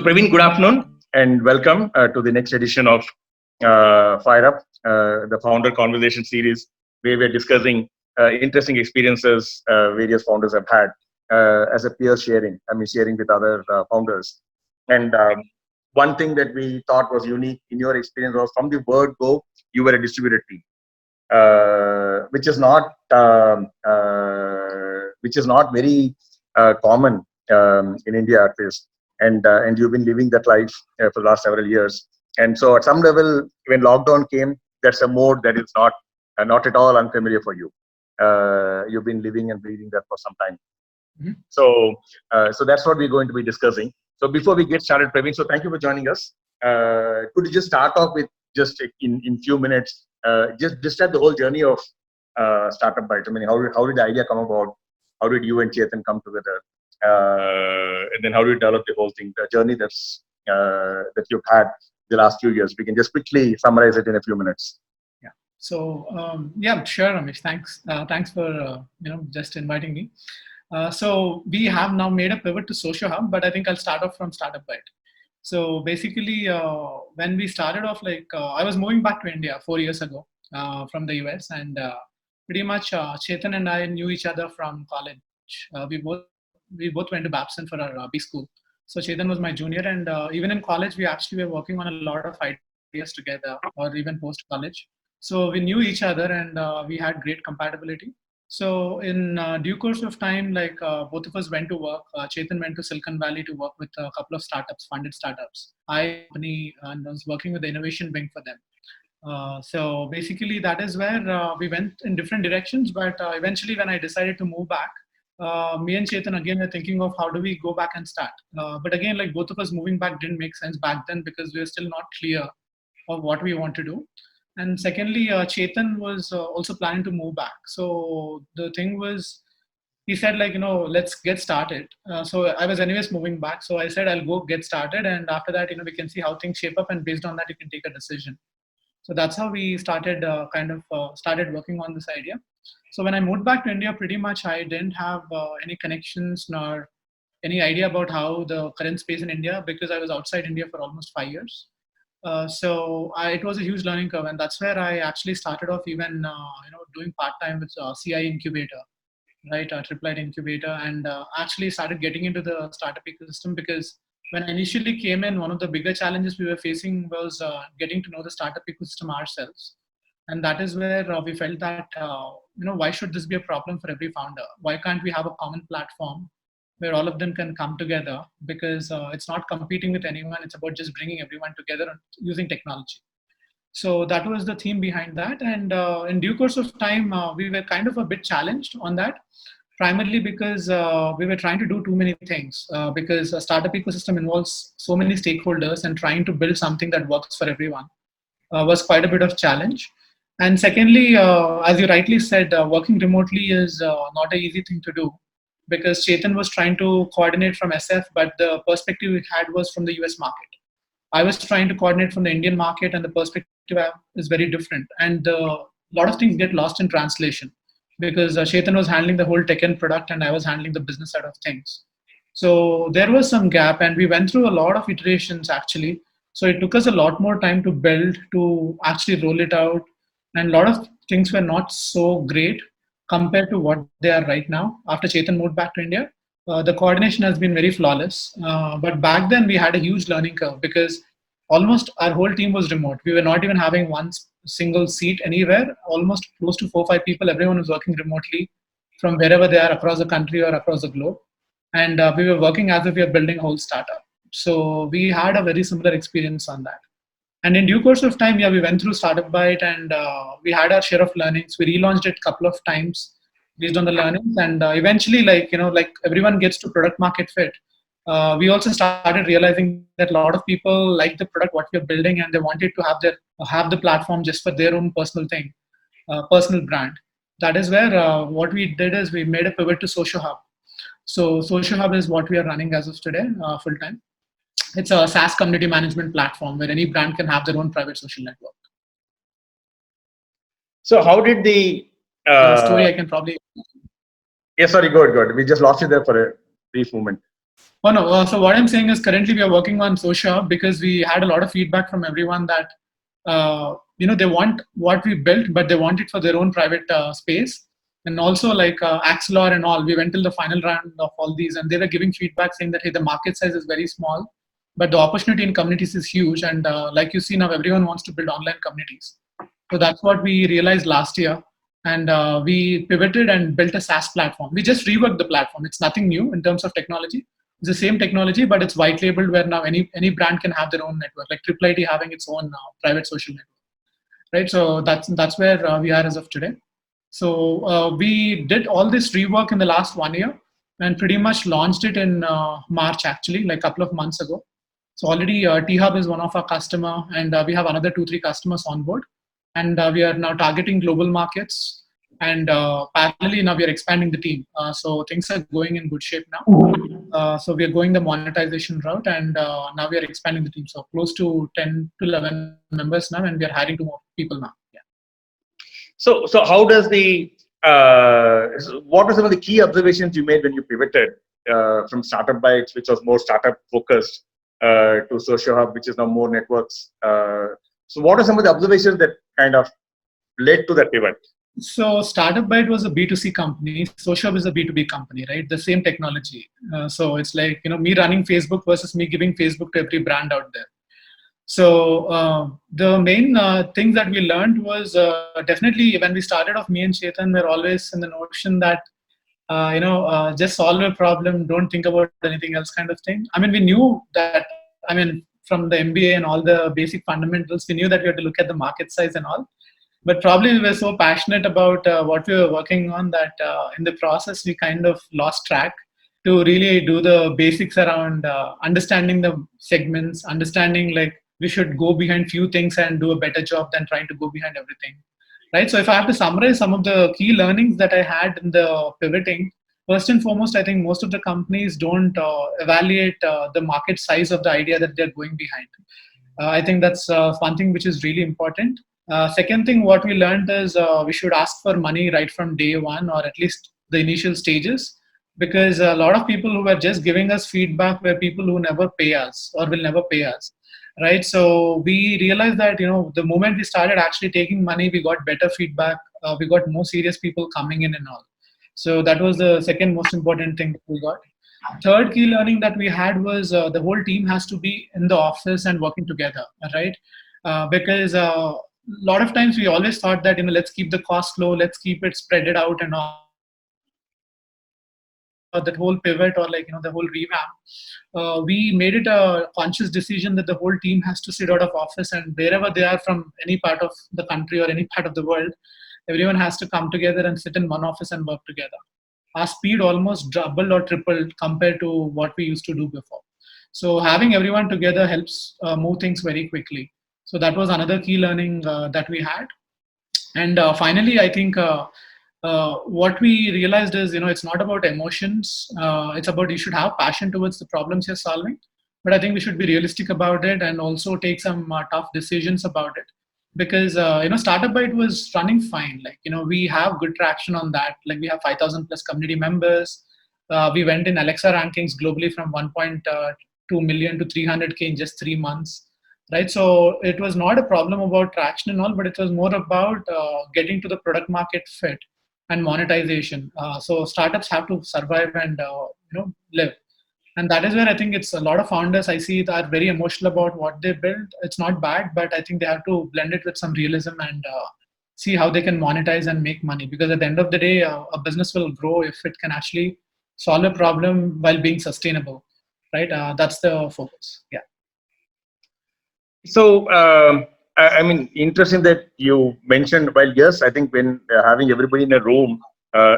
Praveen, good afternoon and welcome to the next edition of Fire Up, the Founder Conversation Series, where we're discussing interesting experiences various founders have had as a peer sharing. Sharing with other founders. And one thing that we thought was unique in your experience was from the word go, you were a distributed team, which is not very common in India at least. And you've been living that life for the last several years. And so, at some level, when lockdown came, that's a mode that is not at all unfamiliar for you. You've been living and breathing that for some time. Mm-hmm. So that's what we're going to be discussing. So before we get started, Praveen, so thank you for joining us. Could you just start off with just in few minutes, just describe the whole journey of Startup Byte? How did the idea come about? How did you and Chetan come together? And then how do you develop the whole thing, the journey that you've had the last few years? We can just quickly summarize it in a few minutes. Yeah. So sure, Ramesh. Thanks for just inviting me. So we have now made a pivot to SocioHub, but I think I'll start off from Startup Byte. So basically, when we started off, I was moving back to India 4 years ago from the US, and pretty much Chetan and I knew each other from college. We both went to Babson for our B school. So Chetan was my junior, and even in college, we actually were working on a lot of ideas together, or even post college. So we knew each other, and we had great compatibility. So in due course of time, both of us went to work. Chetan went to Silicon Valley to work with a couple of startups, funded startups. I was working with the innovation wing for them. So basically, that is where we went in different directions. But eventually, when I decided to move back, me and Chetan again were thinking of how do we go back and start. But again, both of us moving back didn't make sense back then because we were still not clear of what we want to do. And secondly, Chetan was also planning to move back. So the thing was, he said let's get started. So I was anyways moving back. So I said, I'll go get started. And after that, we can see how things shape up. And based on that, you can take a decision. So that's how we started started working on this idea. So when I moved back to India, pretty much I didn't have any connections nor any idea about how the current space in India, because I was outside India for almost 5 years. So it was a huge learning curve, and that's where I actually started off even doing part-time with CIE-IIITH, right, IIITH incubator, and actually started getting into the startup ecosystem, because when I initially came in, one of the bigger challenges we were facing was getting to know the startup ecosystem ourselves. And that is where we felt that, why should this be a problem for every founder? Why can't we have a common platform where all of them can come together? Because it's not competing with anyone. It's about just bringing everyone together and using technology. So that was the theme behind that. And in due course of time, we were kind of a bit challenged on that, primarily because we were trying to do too many things, because a startup ecosystem involves so many stakeholders, and trying to build something that works for everyone was quite a bit of challenge. And secondly, as you rightly said, working remotely is not an easy thing to do, because Chetan was trying to coordinate from SF, but the perspective we had was from the US market. I was trying to coordinate from the Indian market, and the perspective is very different. And a lot of things get lost in translation, because Chetan was handling the whole tech and product, and I was handling the business side of things. So there was some gap, and we went through a lot of iterations actually. So it took us a lot more time to build, to actually roll it out. And a lot of things were not so great compared to what they are right now. After Chetan moved back to India, the coordination has been very flawless. But back then we had a huge learning curve, because almost our whole team was remote. We were not even having one single seat anywhere. Almost close to 4 or 5 people. Everyone was working remotely from wherever they are across the country or across the globe. And we were working as if we were building a whole startup. So we had a very similar experience on that. And in due course of time, we went through Startup Byte, and we had our share of learnings. We relaunched it a couple of times based on the learnings, and eventually, everyone gets to product market fit. We also started realizing that a lot of people like the product what we're building, and they wanted to have the platform just for their own personal thing, personal brand. That is where what we did is we made a pivot to SocioHub. So SocioHub is what we are running as of today, full time. It's a SaaS community management platform where any brand can have their own private social network. So how did the story I can probably... Yeah, sorry, go ahead. We just lost you there for a brief moment. Oh no. So what I'm saying is currently we are working on SocioHub because we had a lot of feedback from everyone that they want what we built, but they want it for their own private space. And also like Axelor and all, we went till the final round of all these, and they were giving feedback saying that hey, the market size is very small, but the opportunity in communities is huge. And like you see now, everyone wants to build online communities. So that's what we realized last year. And we pivoted and built a SaaS platform. We just reworked the platform. It's nothing new in terms of technology. It's the same technology, but it's white labeled where now any brand can have their own network, like IIIT having its own private social network, right? So that's where we are as of today. So we did all this rework in the last 1 year and pretty much launched it in March, actually, like a couple of months ago. So already T-Hub is one of our customer, and we have another 2-3 customers on board. And we are now targeting global markets. And parallelly, now we are expanding the team. So things are going in good shape now. So we are going the monetization route, and now we are expanding the team. So close to 10 to 11 members now, and we are hiring 2 more people now. Yeah. So how does what are some of the key observations you made when you pivoted from Startup Bytes, which was more startup focused, to SocioHub, which is now more networks? So what are some of the observations that kind of led to that pivot? So Startup Byte was a B2C company. SocioHub is a B2B company, right? The same technology. So it's like, me running Facebook versus me giving Facebook to every brand out there. So the main thing that we learned was definitely when we started off, me and Chetan were always in the notion that just solve a problem, don't think about anything else, kind of thing. I mean, we knew that. I mean, from the MBA and all the basic fundamentals, we knew that we had to look at the market size and all. But probably we were so passionate about what we were working on that in the process we kind of lost track to really do the basics around understanding the segments, understanding like we should go behind few things and do a better job than trying to go behind everything, right? So if I have to summarize some of the key learnings that I had in the pivoting, first and foremost, I think most of the companies don't evaluate the market size of the idea that they're going behind. I think that's one thing which is really important. Second thing, what we learned is we should ask for money right from day one, or at least the initial stages, because a lot of people who were just giving us feedback were people who never pay us or will never pay us, right? So we realized that the moment we started actually taking money, we got better feedback. We got more serious people coming in and all. So that was the second most important thing that we got. Third key learning that we had was the whole team has to be in the office and working together, right? Because a lot of times we always thought that let's keep the cost low, let's keep it spread it out and all. That whole pivot, or like the whole revamp, we made it a conscious decision that the whole team has to sit out of office, and wherever they are from any part of the country or any part of the world, everyone has to come together and sit in one office and work together. Our speed almost doubled or tripled compared to what we used to do before. So having everyone together helps move things very quickly. So that was another key learning that we had. And finally, I think what we realized is, it's not about emotions. It's about you should have passion towards the problems you're solving. But I think we should be realistic about it and also take some tough decisions about it. Because Startup Byte was running fine. Like we have good traction on that. Like we have 5,000 plus community members. We went in Alexa rankings globally from 1.2 million to 300K in just 3 months, right? So it was not a problem about traction and all, but it was more about getting to the product market fit and monetization. So startups have to survive and live. And that is where I think it's a lot of founders I see that are very emotional about what they build. It's not bad, but I think they have to blend it with some realism and see how they can monetize and make money. Because at the end of the day, a business will grow if it can actually solve a problem while being sustainable, right? That's the focus. Yeah. So, I mean, interesting that you mentioned, well, yes, I think when having everybody in a room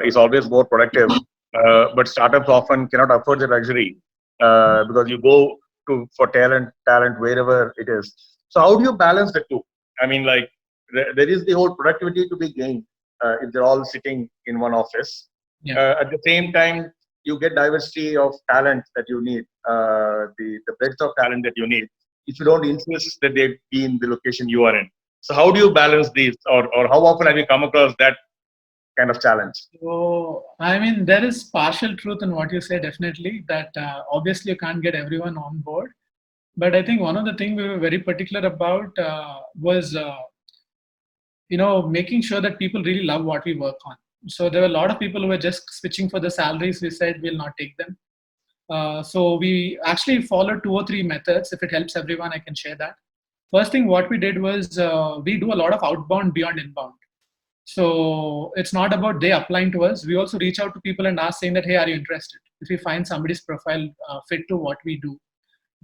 is always more productive, but startups often cannot afford the luxury because you go for talent wherever it is. So how do you balance the two? I mean, like, there is the whole productivity to be gained if they're all sitting in one office. Yeah. At the same time, you get diversity of talent that you need, the breadth of talent that you need, if you don't insist that they be in the location you are in. So how do you balance these, or how often have you come across that kind of challenge? So, I mean, there is partial truth in what you say, definitely, that obviously you can't get everyone on board. But I think one of the things we were very particular about was, making sure that people really love what we work on. So there were a lot of people who were just switching for the salaries. We said we'll not take them. So we actually followed 2 or 3 methods. If it helps everyone, I can share that. First thing, what we did was we do a lot of outbound beyond inbound. So it's not about they applying to us. We also reach out to people and ask saying that, hey, are you interested? If we find somebody's profile fit to what we do,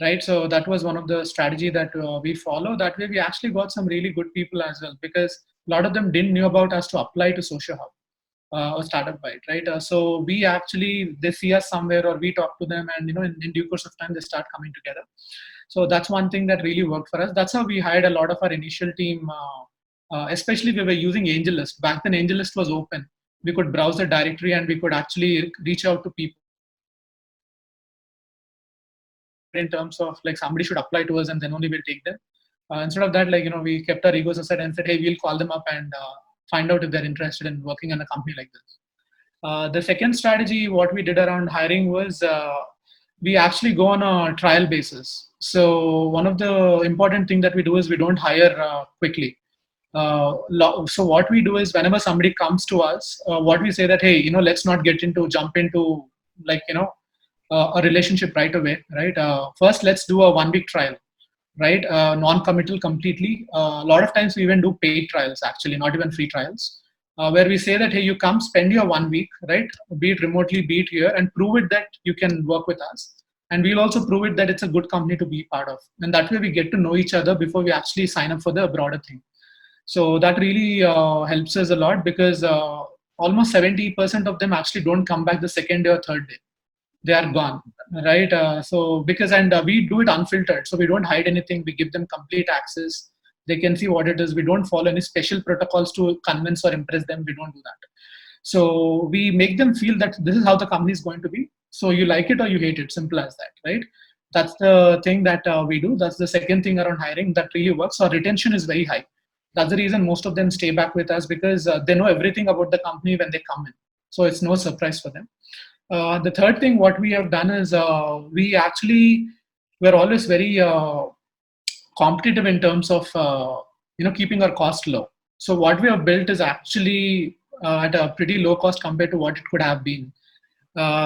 right? So that was one of the strategy that we follow. That way we actually got some really good people as well, because a lot of them didn't know about us to apply to SocioHub or Startup Byte, right? So we actually, they see us somewhere or we talk to them, and in due course of time they start coming together. So that's one thing that really worked for us. That's how we hired a lot of our initial team. Especially we were using AngelList. Back then AngelList was open. We could browse the directory and we could actually reach out to people in terms of like somebody should apply to us and then only we'll take them. Instead of that, we kept our egos aside and said, hey, we'll call them up and find out if they're interested in working in a company like this. The second strategy, what we did around hiring was we actually go on a trial basis. So one of the important things that we do is we don't hire quickly. So what we do is whenever somebody comes to us, what we say that, hey, let's not jump into a relationship right away, right? First, let's do a 1-week trial, right? Non-committal completely. A lot of times we even do paid trials, actually, not even free trials, where we say that, hey, you come spend your 1 week, right? Be it remotely, be it here, and prove it that you can work with us. And we'll also prove it that it's a good company to be part of. And that way we get to know each other before we actually sign up for the broader thing. So that really helps us a lot, because almost 70% of them actually don't come back the second day or third day. They are gone, right? We do it unfiltered. So we don't hide anything. We give them complete access. They can see what it is. We don't follow any special protocols to convince or impress them. We don't do that. So we make them feel that this is how the company is going to be. So you like it or you hate it. Simple as that, right? That's the thing that we do. That's the second thing around hiring that really works. Our retention is very high. That's the reason most of them stay back with us, because they know everything about the company when they come in. So it's no surprise for them. The third thing what we have done is we're always very competitive in terms of keeping our cost low. So what we have built is actually at a pretty low cost compared to what it could have been.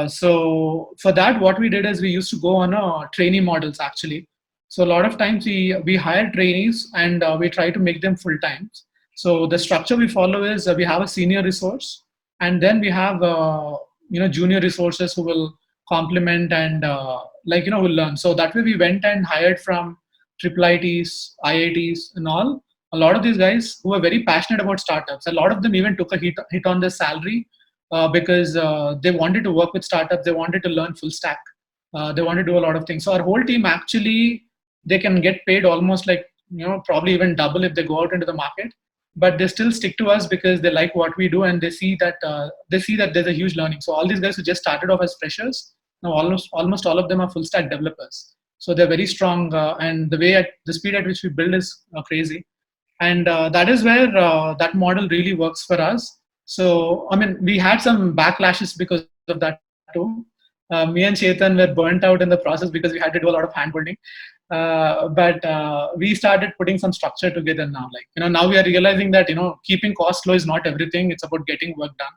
So for that, what we did is we used to go on trainee models actually. So a lot of times we hire trainees and we try to make them full time. So the structure we follow is we have a senior resource, and then we have junior resources who will complement and will learn. So that way we went and hired from IIITs, IITs and all. A lot of these guys who are very passionate about startups. A lot of them even took a hit on their salary because they wanted to work with startups. They wanted to learn full stack. They want to do a lot of things. So our whole team actually, they can get paid almost probably even double if they go out into the market, but they still stick to us because they like what we do, and they see that there's a huge learning. So all these guys who just started off as freshers, now almost all of them are full stack developers. So they're very strong, and the speed at which we build is crazy. And that is where that model really works for us. So, I mean, we had some backlashes because of that too. Me and Chetan were burnt out in the process because we had to do a lot of hand-holding. But we started putting some structure together now. Now we are realizing that, keeping cost low is not everything. It's about getting work done.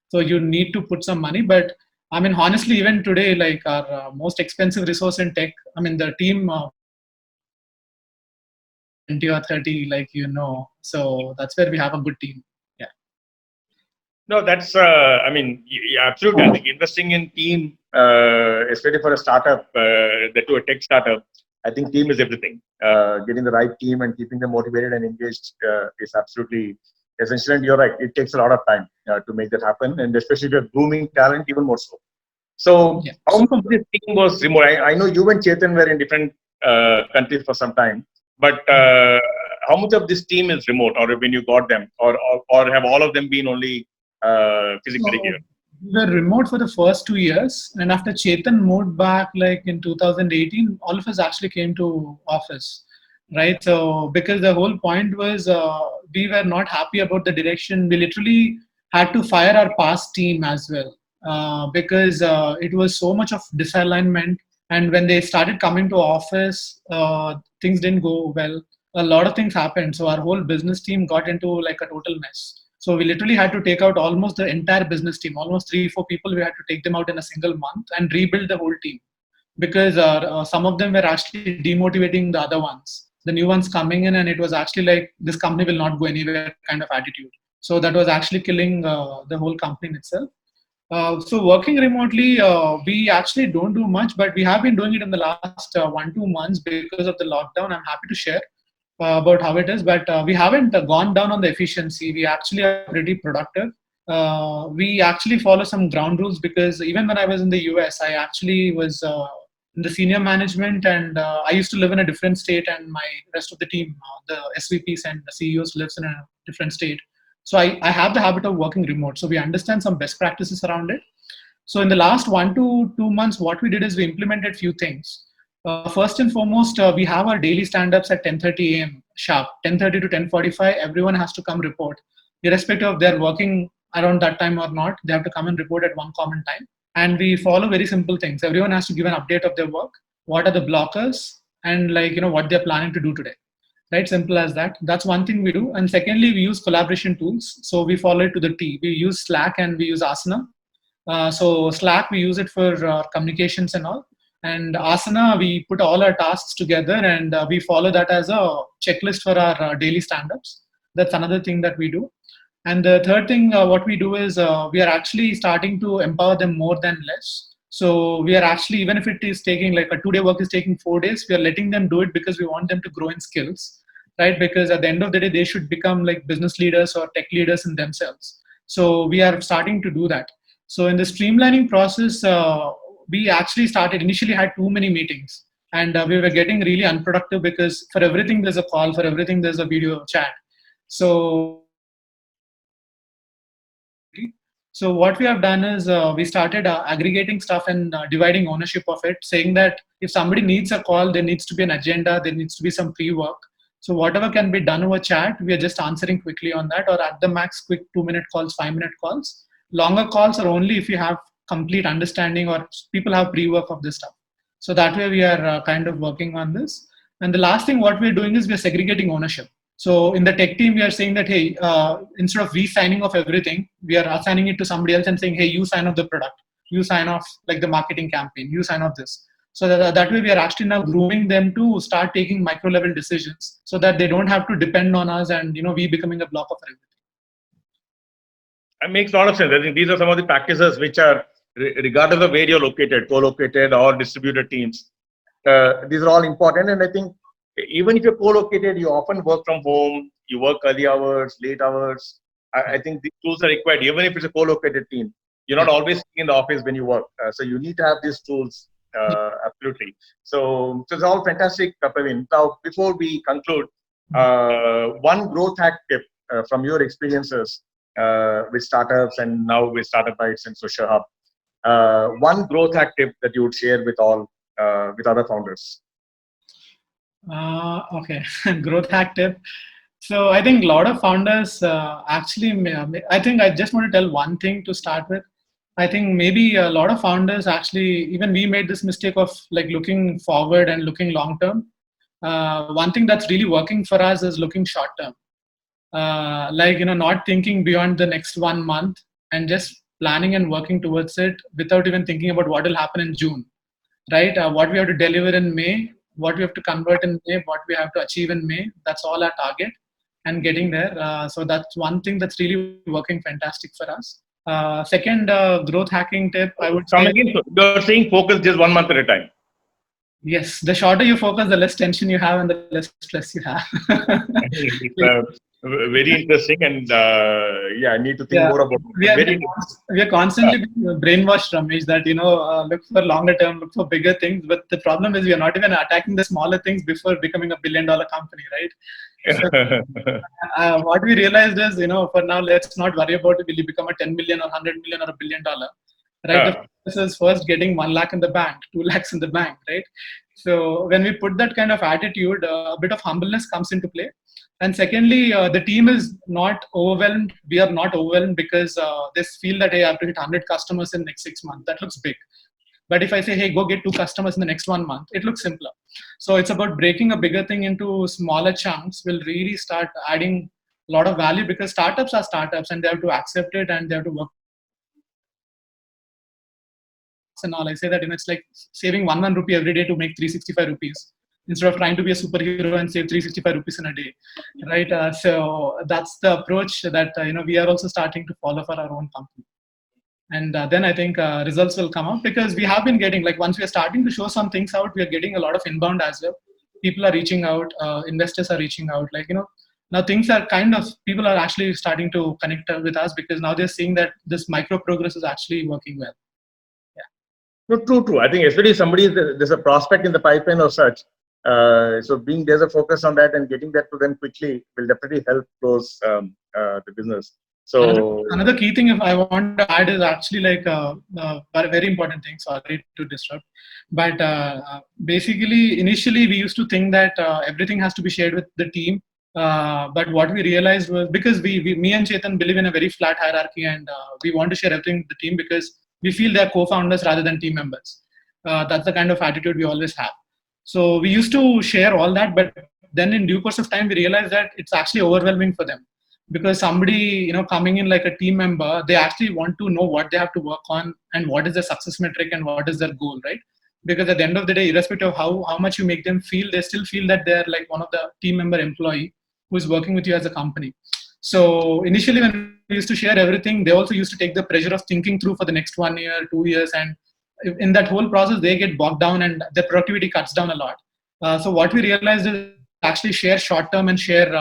So you need to put some money. But I mean, honestly, even today, our most expensive resource in tech, I mean, the team 20 or 30, so that's where we have a good team. Yeah. No, that's, absolutely. I think investing in team, especially for a startup, to a tech startup, I think team is everything. Getting the right team and keeping them motivated and engaged is absolutely essential. And you're right, it takes a lot of time to make that happen. And especially if you're grooming talent, even more so. So yeah. How much of this team was remote? I know you and Chetan were in different countries for some time, but how much of this team is remote, or when you got them, or have all of them been only physically here? We were remote for the first 2 years, and after Chetan moved back in 2018, all of us actually came to office, right? So because the whole point was we were not happy about the direction. We literally had to fire our past team as well, because it was so much of disalignment. And when they started coming to office, things didn't go well. A lot of things happened. So our whole business team got into like a total mess. So we literally had to take out almost the entire business team, almost 3-4 people. We had to take them out in a single month and rebuild the whole team, because some of them were actually demotivating the other ones, the new ones coming in, and it was actually like, this company will not go anywhere kind of attitude. So that was actually killing the whole company in itself. So working remotely, we actually don't do much, but we have been doing it in the last 1-2 months because of the lockdown. I'm happy to share about how it is, but we haven't gone down on the efficiency. We actually are pretty productive. We actually follow some ground rules, because even when I was in the US, I actually was in the senior management, and I used to live in a different state, and my rest of the team, the SVPs and the CEOs, lives in a different state. So I have the habit of working remote. So we understand some best practices around it. So in the last 1 to 2 months, what we did is we implemented few things. First and foremost, we have our daily stand-ups at 10:30 a.m. sharp, 10:30 to 10:45. Everyone has to come report, irrespective of they're working around that time or not. They have to come and report at one common time. And we follow very simple things. Everyone has to give an update of their work, what are the blockers, and what they're planning to do today. Right, simple as that. That's one thing we do. And secondly, we use collaboration tools. So we follow it to the T. We use Slack and we use Asana. So Slack, we use it for communications and all. And Asana, we put all our tasks together, and we follow that as a checklist for our daily stand-ups. That's another thing that we do. And the third thing, what we do is we are actually starting to empower them more than less. So we are actually, even if it is taking like a 2-day work is taking 4 days, we are letting them do it because we want them to grow in skills, right? Because at the end of the day, they should become like business leaders or tech leaders in themselves. So we are starting to do that. So in the streamlining process, we actually initially had too many meetings, and we were getting really unproductive, because for everything there's a call, for everything there's a video chat. So what we have done is we started aggregating stuff and dividing ownership of it, saying that if somebody needs a call, there needs to be an agenda, there needs to be some pre-work. So whatever can be done over chat, we are just answering quickly on that, or at the max, quick 2-minute calls, 5-minute calls. Longer calls are only if you have complete understanding or people have pre-work of this stuff. So that way we are kind of working on this. And the last thing what we're doing is we're segregating ownership. So in the tech team, we are saying that, hey, instead of re-signing off everything, we are assigning it to somebody else and saying, hey, you sign off the product, you sign off like the marketing campaign, you sign off this. So that way we are actually now grooming them to start taking micro level decisions, so that they don't have to depend on us and we becoming a block of everything. It makes a lot of sense. I think these are some of the practices which are, regardless of where you're located, co-located or distributed teams, these are all important. And I think even if you're co-located, you often work from home, you work early hours, late hours. I think these tools are required, even if it's a co-located team. You're not always in the office when you work. So you need to have these tools, absolutely. So it's all fantastic, Praveen. Now, before we conclude, one growth hack tip from your experiences with startups and now with Startup Bytes and SocioHub. One growth hack tip that you would share with other founders. Okay, growth hack tip. So I think a lot of founders actually, I think I just want to tell one thing to start with. I think maybe a lot of founders actually, even we made this mistake of like looking forward and looking long term. One thing that's really working for us is looking short term. Not thinking beyond the next 1 month and just planning and working towards it without even thinking about what will happen in June, right? What we have to deliver in May, what we have to convert in May, what we have to achieve in May. That's all our target and getting there. So that's one thing that's really working fantastic for us. Second growth hacking tip, I would say. You're saying focus just 1 month at a time. Yes, the shorter you focus, the less tension you have and the less stress you have. It's very interesting, and I need to think more about it. We are constantly being brainwashed, Ramesh, that look for longer term, look for bigger things. But the problem is we are not even attacking the smaller things before becoming a $1 billion company, right? So, what we realized is, for now, let's not worry about it. Will you become a 10 million or 100 million or $1 billion? Right? The focus is first getting 1 lakh in the bank, 2 lakhs in the bank, right? So when we put that kind of attitude, a bit of humbleness comes into play. And secondly, the team is not overwhelmed. We are not overwhelmed because they feel that, hey, I have to hit 100 customers in the next 6 months. That looks big. But if I say, hey, go get 2 customers in the next 1 month, it looks simpler. So it's about breaking a bigger thing into smaller chunks will really start adding a lot of value, because startups are startups and they have to accept it and they have to work and all. I say that, it's like saving one rupee every day to make 365 rupees instead of trying to be a superhero and save 365 rupees in a day, right? So that's the approach that we are also starting to follow for our own company. And then I think results will come out, because we have been getting, like, once we are starting to show some things out, we are getting a lot of inbound as well. People are reaching out, investors are reaching out, like, now things are kind of, people are actually starting to connect with us, because now they're seeing that this micro progress is actually working well. No, true. I think especially there's a prospect in the pipeline or such. So there's a focus on that and getting that to them quickly will definitely help close the business. So another key thing if I want to add is actually like a very important thing. Sorry to disrupt, but basically initially we used to think that everything has to be shared with the team. But what we realized was, because me and Chetan believe in a very flat hierarchy, and we want to share everything with the team because we feel they're co-founders rather than team members. That's the kind of attitude we always have. So we used to share all that, but then in due course of time, we realized that it's actually overwhelming for them, because somebody coming in like a team member, they actually want to know what they have to work on and what is the success metric and what is their goal, right? Because at the end of the day, irrespective of how much you make them feel, they still feel that they're like one of the team member employee who is working with you as a company. So initially when we used to share everything, they also used to take the pressure of thinking through for the next 1 year, 2 years, and in that whole process they get bogged down and their productivity cuts down a lot. So what we realized is actually share short term and share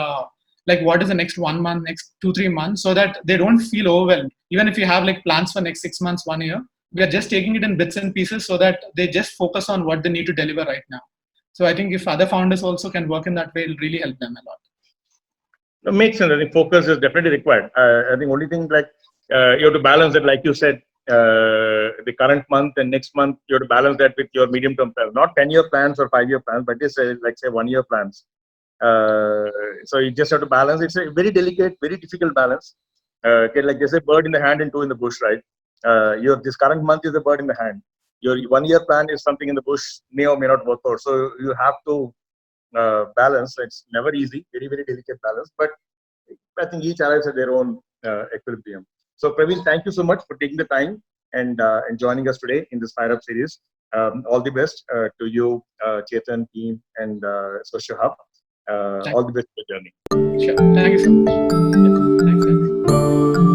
like what is the next 1 month, next 2-3 months, so that they don't feel overwhelmed. Even if you have like plans for next 6 months, 1 year, we are just taking it in bits and pieces so that they just focus on what they need to deliver right now. So I think if other founders also can work in that way, it'll really help them a lot. it makes sense. I think focus is definitely required. I think only thing, like you have to balance it, like you said, the current month and next month, you have to balance that with your medium term plans, not 10-year plans or 5-year plans, but just like say 1-year plans. So you just have to balance. It's a very delicate, very difficult balance. Like there's a bird in the hand and two in the bush, right? This current month is a bird in the hand. Your 1-year plan is something in the bush, may or may not work out. So you have to balance. It's never easy, very, very delicate balance. But I think each arrives at their own equilibrium. So Praveen, thank you so much for taking the time and joining us today in this Fire Up series. All the best to you, Chetan, team, and SocioHub. All the best for the journey. Sure. Thank you so much. Yeah. Thanks.